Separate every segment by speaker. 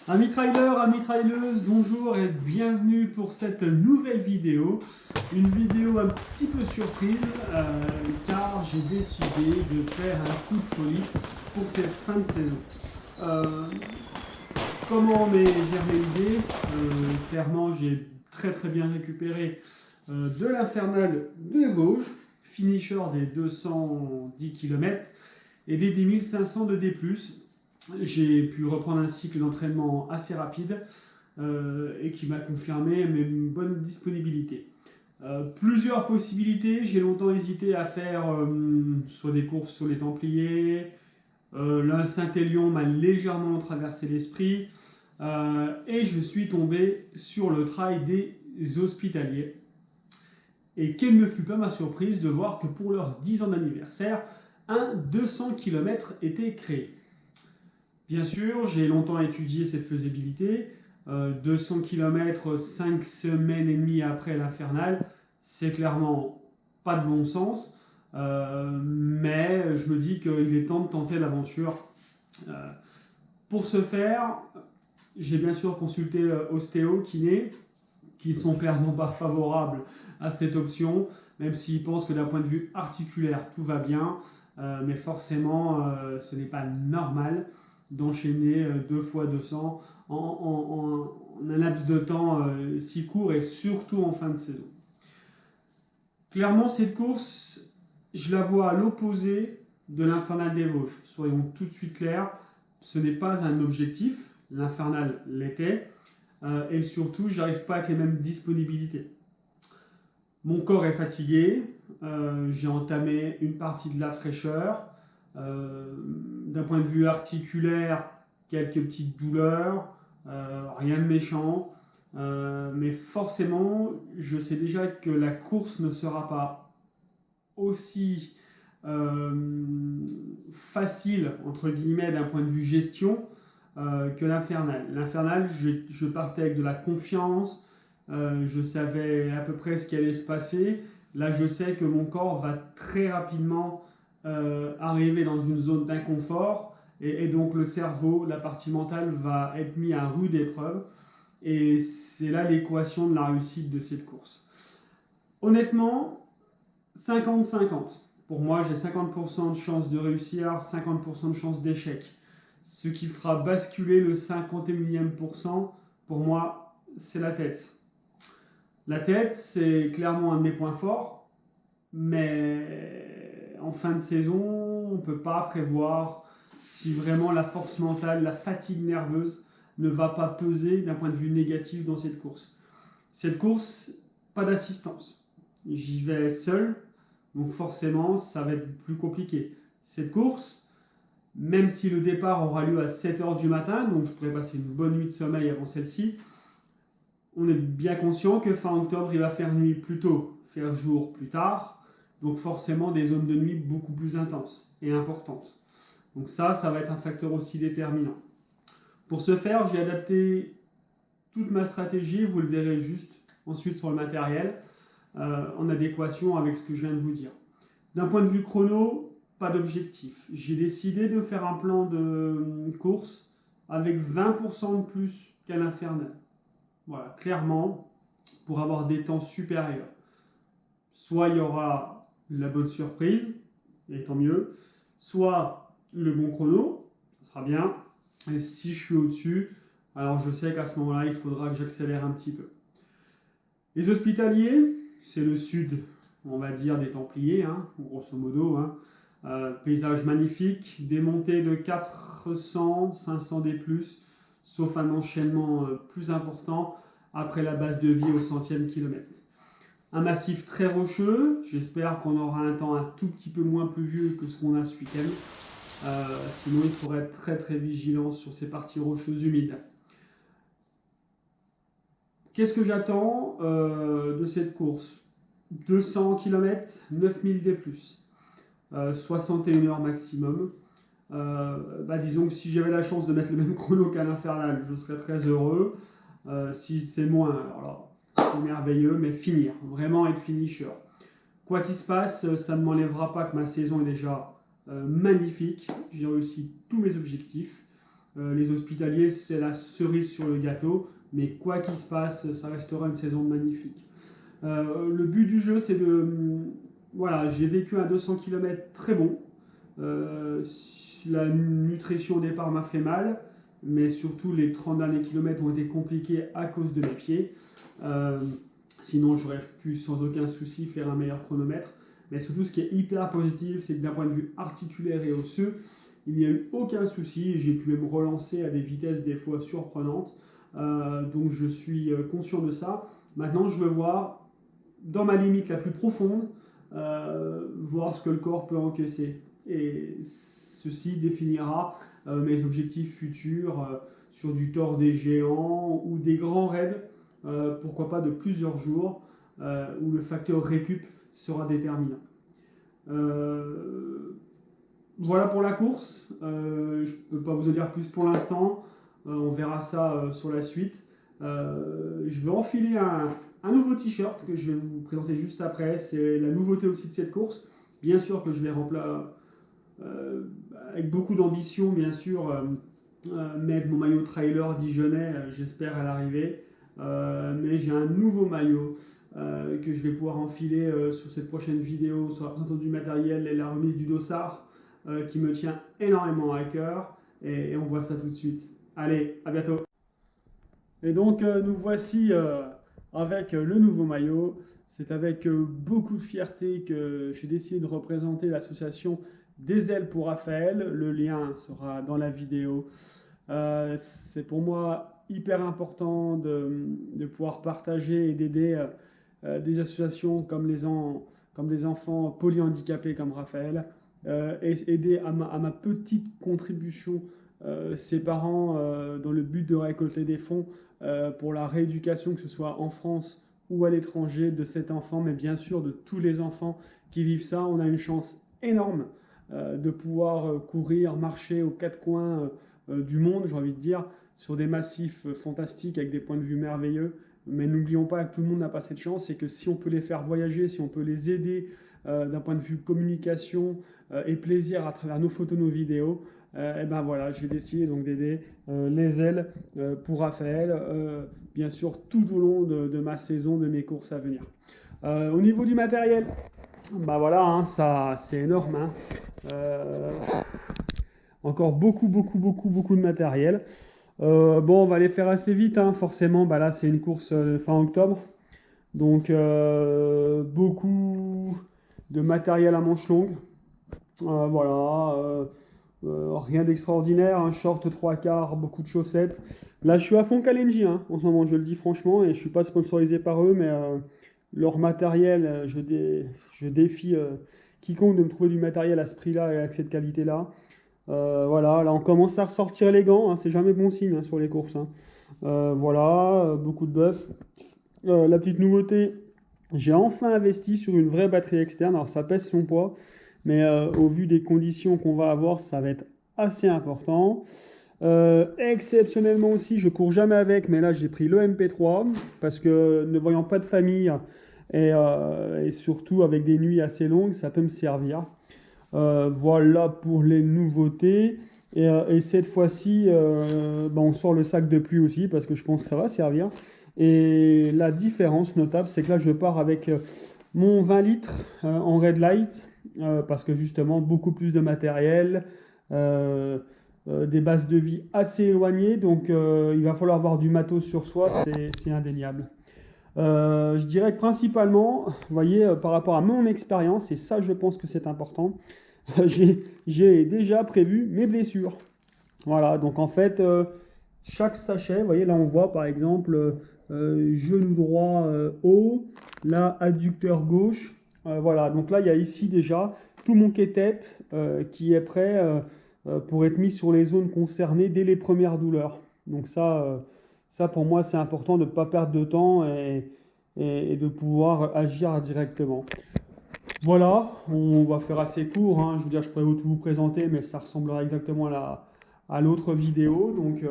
Speaker 1: Amis trailers, amis traileuses, bonjour et bienvenue pour cette nouvelle vidéo. Une vidéo un petit peu surprise car j'ai décidé de faire un coup de folie pour cette fin de saison. Comment m'est germé l'idée? Clairement, j'ai très bien récupéré de l'Infernal des Vosges, finisher des 210 km et des 10 500 de D+. J'ai pu reprendre un cycle d'entraînement assez rapide et qui m'a confirmé mes bonnes disponibilités. Plusieurs possibilités, j'ai longtemps hésité à faire soit des courses sur les Templiers, la Saint-Élion m'a légèrement traversé l'esprit et je suis tombé sur le trail des Hospitaliers. Et quelle ne fut pas ma surprise de voir que pour leur 10 ans d'anniversaire, un 200 km était créé. Bien sûr, j'ai longtemps étudié cette faisabilité. 200 km 5 semaines et demie après l'Infernal, c'est clairement pas de bon sens. Mais je me dis qu'il est temps de tenter l'aventure. Pour ce faire, j'ai bien sûr consulté ostéo, kiné, qui ne sont clairement pas favorables à cette option, même s'ils pensent que d'un point de vue articulaire, tout va bien. Mais forcément, ce n'est pas normal d'enchaîner 2 fois 200 en un laps de temps si court et surtout en fin de saison. Clairement, cette course, je la vois à l'opposé de l'Infernal des Vosges. Soyons tout de suite clairs, ce n'est pas un objectif, l'Infernal l'était, et surtout, je n'arrive pas avec les mêmes disponibilités. Mon corps est fatigué, j'ai entamé une partie de la fraîcheur. D'un point de vue articulaire, quelques petites douleurs, rien de méchant, mais forcément, je sais déjà que la course ne sera pas aussi facile, entre guillemets, d'un point de vue gestion que l'Infernal. L'Infernal, je partais avec de la confiance, je savais à peu près ce qui allait se passer. Là, je sais que mon corps va très rapidement arriver dans une zone d'inconfort et donc le cerveau, la partie mentale va être mis à rude épreuve et c'est là l'équation de la réussite de cette course. Honnêtement, 50-50. Pour moi, j'ai 50% de chance de réussir, 50% de chance d'échec. Ce qui fera basculer le 51e%, pour moi, c'est la tête. La tête, c'est clairement un de mes points forts, mais en fin de saison, on ne peut pas prévoir si vraiment la force mentale, la fatigue nerveuse ne va pas peser d'un point de vue négatif dans cette course. Cette course, pas d'assistance. J'y vais seul, donc forcément, ça va être plus compliqué. Cette course, même si le départ aura lieu à 7h du matin, donc je pourrais passer une bonne nuit de sommeil avant celle-ci, on est bien conscient que fin octobre, il va faire nuit plus tôt, faire jour plus tard, donc forcément des zones de nuit beaucoup plus intenses et importantes. Donc ça va être un facteur aussi déterminant. Pour ce faire, j'ai adapté toute ma stratégie, vous le verrez juste ensuite sur le matériel, en adéquation avec ce que je viens de vous dire. D'un point de vue chrono, pas d'objectif. J'ai décidé de faire un plan de course avec 20% de plus qu'à l'Infernal. Voilà, clairement, pour avoir des temps supérieurs. Soit il y aura la bonne surprise, et tant mieux, soit le bon chrono, ça sera bien. Et si je suis au-dessus, alors je sais qu'à ce moment-là, il faudra que j'accélère un petit peu. Les Hospitaliers, c'est le sud, on va dire, des Templiers, grosso modo. Paysage magnifique, des montées de 400, 500 D+, sauf un enchaînement plus important après la base de vie au 100e kilomètre. Un massif très rocheux, j'espère qu'on aura un temps un tout petit peu moins pluvieux que ce qu'on a ce week-end. Sinon, il faudrait être très vigilant sur ces parties rocheuses humides. Qu'est-ce que j'attends de cette course? 200 km, 9000 D+, 61 heures maximum. Disons que si j'avais la chance de mettre le même chrono qu'à l'Infernal, je serais très heureux. Si c'est moins, alors là, c'est merveilleux, mais finir, vraiment être finisher. Quoi qu'il se passe, ça ne m'enlèvera pas que ma saison est déjà magnifique. J'ai réussi tous mes objectifs. Les hospitaliers, c'est la cerise sur le gâteau, mais quoi qu'il se passe, ça restera une saison magnifique. Le but du jeu, c'est de... Voilà, j'ai vécu un 200 km très bon. La nutrition au départ m'a fait mal, mais surtout les 30 derniers kilomètres ont été compliqués à cause de mes pieds. Sinon, j'aurais pu sans aucun souci faire un meilleur chronomètre. Mais surtout, ce qui est hyper positif, c'est que d'un point de vue articulaire et osseux, il n'y a eu aucun souci. J'ai pu me relancer à des vitesses des fois surprenantes. Donc, je suis conscient de ça. Maintenant, je veux voir, dans ma limite la plus profonde, voir ce que le corps peut encaisser. Et ceci définira mes objectifs futurs sur du Tour des Géants ou des grands raids, pourquoi pas de plusieurs jours, où le facteur récup sera déterminant. Voilà pour la course. Je ne peux pas vous en dire plus pour l'instant. On verra ça sur la suite. Je vais enfiler un nouveau t-shirt que je vais vous présenter juste après. C'est la nouveauté aussi de cette course. Bien sûr que je vais avec beaucoup d'ambition, bien sûr, mettre mon maillot trailer dijonnais, j'espère à l'arrivée. Mais j'ai un nouveau maillot que je vais pouvoir enfiler sur cette prochaine vidéo sur la présentation du matériel et la remise du dossard qui me tient énormément à cœur. Et on voit ça tout de suite. Allez, à bientôt. Et donc, nous voici avec le nouveau maillot. C'est avec beaucoup de fierté que j'ai décidé de représenter l'association Des Ailes pour Raphaël. Le lien sera dans la vidéo. C'est pour moi hyper important de pouvoir partager et d'aider des associations comme des enfants polyhandicapés comme Raphaël, et aider à ma petite contribution ses parents dans le but de récolter des fonds pour la rééducation, que ce soit en France ou à l'étranger, de cet enfant, mais bien sûr de tous les enfants qui vivent ça. On a une chance énorme de pouvoir courir, marcher aux quatre coins du monde, j'ai envie de dire, sur des massifs fantastiques avec des points de vue merveilleux. Mais n'oublions pas que tout le monde n'a pas cette chance et que si on peut les faire voyager, si on peut les aider d'un point de vue communication et plaisir à travers nos photos, nos vidéos, et ben voilà, j'ai décidé donc d'aider les ailes pour Raphaël, bien sûr tout au long de ma saison, de mes courses à venir. Au niveau du matériel, bah voilà, hein, ça c'est énorme. Hein. Encore beaucoup de matériel. Bon, on va les faire assez vite, hein, forcément. Bah là, c'est une course fin octobre. Donc, beaucoup de matériel à manches longues. Voilà. Rien d'extraordinaire. Un short 3/4, beaucoup de chaussettes. Là, je suis à fond Kalenji, hein, en ce moment, je le dis franchement. Et je ne suis pas sponsorisé par eux, mais leur matériel, je défie quiconque de me trouver du matériel à ce prix-là et avec cette qualité-là. Voilà, là on commence à ressortir les gants, hein, c'est jamais bon signe hein, sur les courses. Hein. Voilà, beaucoup de bœuf. La petite nouveauté, j'ai enfin investi sur une vraie batterie externe. Alors ça pèse son poids, mais au vu des conditions qu'on va avoir, ça va être assez important. Exceptionnellement aussi, je cours jamais avec, mais là j'ai pris le MP3 parce que ne voyant pas de famille et surtout avec des nuits assez longues, ça peut me servir. Voilà pour les nouveautés. Et cette fois-ci, on sort le sac de pluie aussi parce que je pense que ça va servir. Et la différence notable, c'est que là, je pars avec mon 20 litres en red light parce que justement, beaucoup plus de matériel, des bases de vie assez éloignées. Donc, il va falloir avoir du matos sur soi, c'est indéniable. Je dirais que principalement, vous voyez, par rapport à mon expérience, et ça, je pense que c'est important, j'ai déjà prévu mes blessures. Voilà, donc en fait, chaque sachet, vous voyez, là on voit par exemple genou droit haut, là adducteur gauche. Voilà, donc là il y a ici déjà tout mon ketep qui est prêt pour être mis sur les zones concernées dès les premières douleurs. Donc ça pour moi c'est important de ne pas perdre de temps et de pouvoir agir directement. Voilà, on va faire assez court, hein. Je veux dire, je pourrais tout vous présenter, mais ça ressemblera exactement à l'autre vidéo. Donc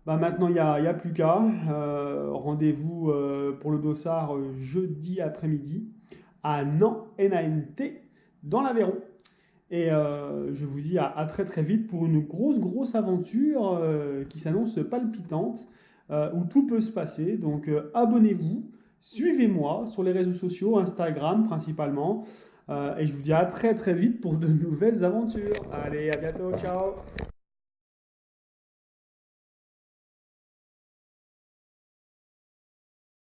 Speaker 1: maintenant, il y a plus qu'à. Rendez-vous pour le dossard jeudi après-midi à Nant, N-A-N-T, dans l'Aveyron. Et je vous dis à très très vite pour une grosse aventure qui s'annonce palpitante, où tout peut se passer. Donc abonnez-vous, suivez-moi sur les réseaux sociaux, Instagram principalement. Et je vous dis à très très vite pour de nouvelles aventures. Allez, à bientôt, ciao!